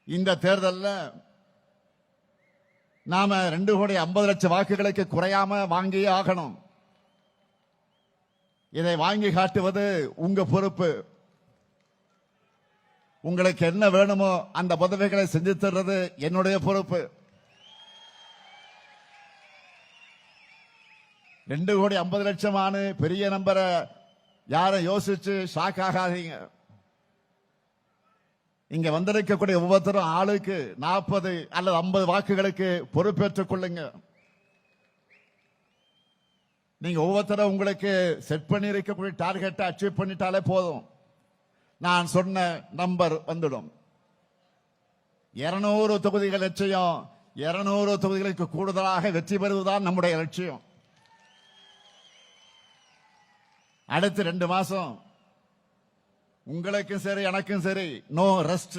இந்த தேர்தலில் நாம 2,50,00,000 வாக்குகளுக்கு குறையாம வாங்கியே ஆகணும். இதை வாங்கி காட்டுவது உங்க பொறுப்பு. உங்களுக்கு என்ன வேணுமோ அந்த உதவிகளை செஞ்சு தர்றது என்னுடைய பொறுப்பு. 2,50,00,000 பெரிய நம்பரை யாரை யோசிச்சு ஷாக் ஆகாதீங்க. இங்க வந்திருக்கக்கூடிய ஒவ்வொருத்தரும் ஆளுக்கு 40 அல்லது 50 வாக்குகளுக்கு பொறுப்பேற்றுக் கொள்ளுங்க. நீங்க ஒவ்வொருத்தரும் உங்களுக்கு செட் பண்ணி இருக்கக்கூடிய டார்கெட்டை அச்சீவ் பண்ணிட்டாலே போதும். நான் சொன்ன நம்பர் வந்துடும். 200 தொகுதிகள் லட்சியம். 200 தொகுதிகளுக்கு கூடுதலாக வெற்றி பெறுவதுதான் நம்முடைய லட்சியம். அடுத்து 2 மாசம் உங்களுக்கும் சரி எனக்கும் சரி நோ ரெஸ்ட்.